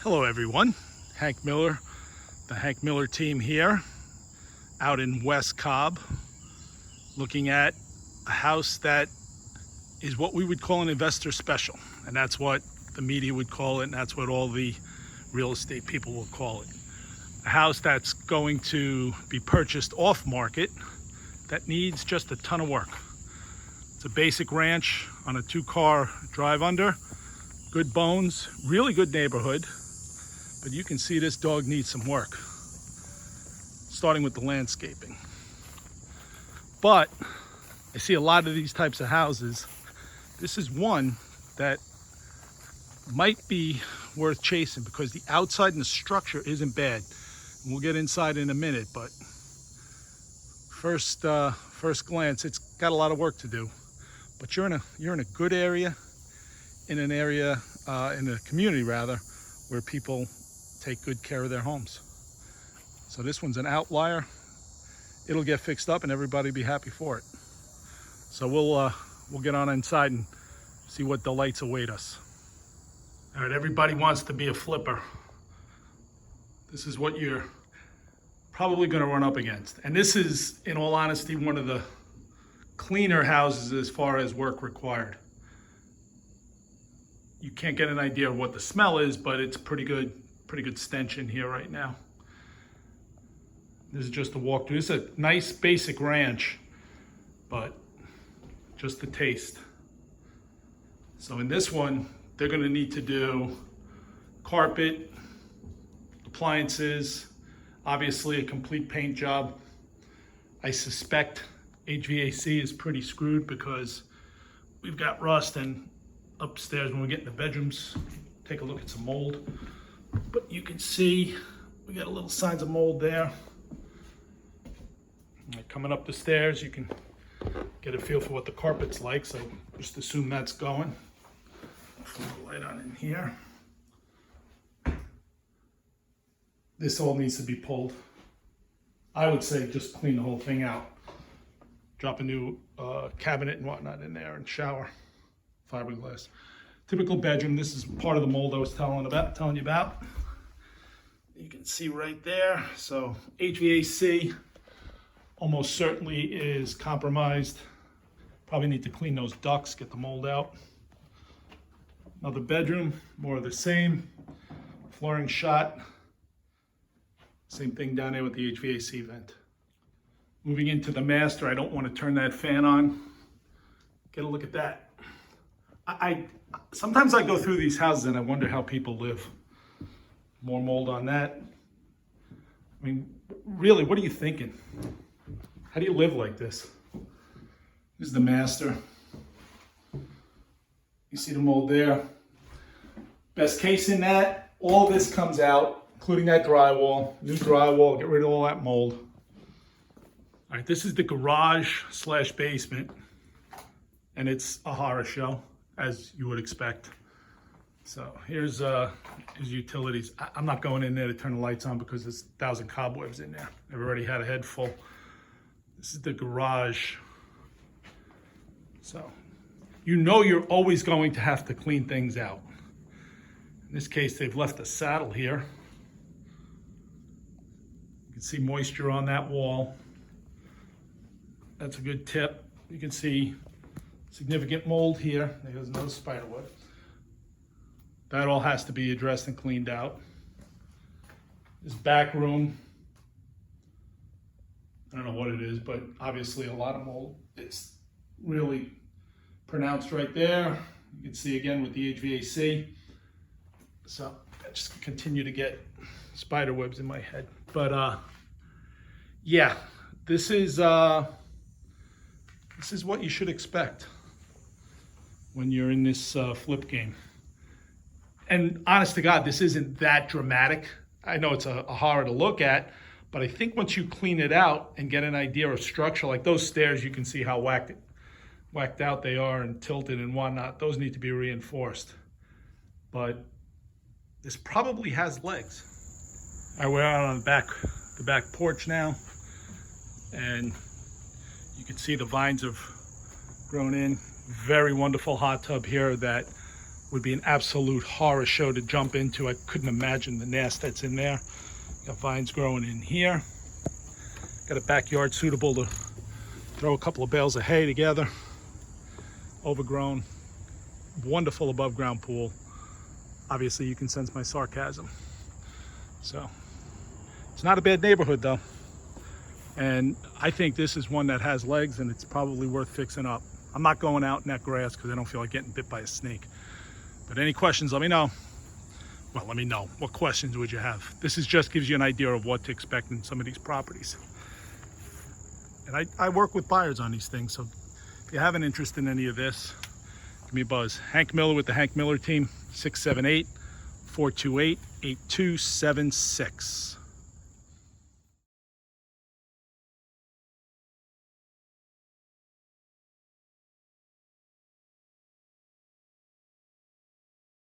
Hello everyone, Hank Miller, the Hank Miller team here out in West Cobb, looking at a house that is what we would call an investor special, and that's what the media would call it, and that's what all the real estate people will call it. A house that's going to be purchased off market that needs just a ton of work. It's a basic ranch on a 2-car drive under, good bones, really good neighborhood. But you can see this dog needs some work, starting with the landscaping. But I see a lot of these types of houses. This is one that might be worth chasing because the outside and the structure isn't bad. And we'll get inside in a minute, but first glance, it's got a lot of work to do. But you're in a good area, in a community rather, where people take good care of their homes. So this one's an outlier. It'll get fixed up and everybody will be happy for it. So we'll get on inside and see what delights await us. All right, everybody wants to be a flipper. This is what you're probably going to run up against. And this is, in all honesty, one of the cleaner houses as far as work required. You can't get an idea of what the smell is, but it's pretty good stench in here right now. This is just a walkthrough. This is a nice basic ranch, but just a taste. So in this one, they're gonna need to do carpet, appliances, obviously a complete paint job. I suspect HVAC is pretty screwed because we've got rust, and upstairs when we get in the bedrooms, take a look at some mold. But you can see we got a little signs of mold there. And coming up the stairs, you can get a feel for what the carpet's like, so just assume that's going. Put the light on in here. This all needs to be pulled. I would say just clean the whole thing out. Drop a new cabinet and whatnot in there and shower. Fiberglass. Typical bedroom. This is part of the mold I was telling you about. You can see right there. So HVAC almost certainly is compromised. Probably need to clean those ducts, get the mold out. Another bedroom, more of the same. Flooring shot. Same thing down there with the HVAC vent. Moving into the master, I don't want to turn that fan on. Get a look at that. Sometimes I go through these houses and I wonder how people live. More mold on that. I mean, really, what are you thinking? How do you live like this? This is the master. You see the mold there. Best case in that, all this comes out, including that drywall, new drywall, get rid of all that mold. All right, this is the garage / basement, and it's a horror show, as you would expect. So here's utilities. I'm not going in there to turn the lights on because there's 1,000 cobwebs in there. I've already had a head full. This is the garage. So you know you're always going to have to clean things out. In this case, they've left a saddle here. You can see moisture on that wall. That's a good tip. You can see significant mold here. There's no spiderweb. That all has to be addressed and cleaned out. This back room, I don't know what it is, but obviously a lot of mold. It's really pronounced right there. You can see again with the HVAC. So I just continue to get spider webs in my head. But yeah, this is what you should expect when you're in this flip game. And honest to God, this isn't that dramatic. I know it's a horror to look at, but I think once you clean it out and get an idea of structure, like those stairs, you can see how whacked out they are and tilted and whatnot. Those need to be reinforced. But this probably has legs. All right, we're out on the back porch now, and you can see the vines have grown in. Very wonderful hot tub here that would be an absolute horror show to jump into. I couldn't imagine the nest that's in there. Got vines growing in here. Got a backyard suitable to throw a couple of bales of hay together. Overgrown. Wonderful above ground pool. Obviously you can sense my sarcasm. So it's not a bad neighborhood though. And I think this is one that has legs and it's probably worth fixing up. I'm not going out in that grass because I don't feel like getting bit by a snake. But any questions, let me know. Well, let me know. What questions would you have? This is just gives you an idea of what to expect in some of these properties. And I work with buyers on these things, so if you have an interest in any of this, give me a buzz. Hank Miller with the Hank Miller team, 678-428-8276.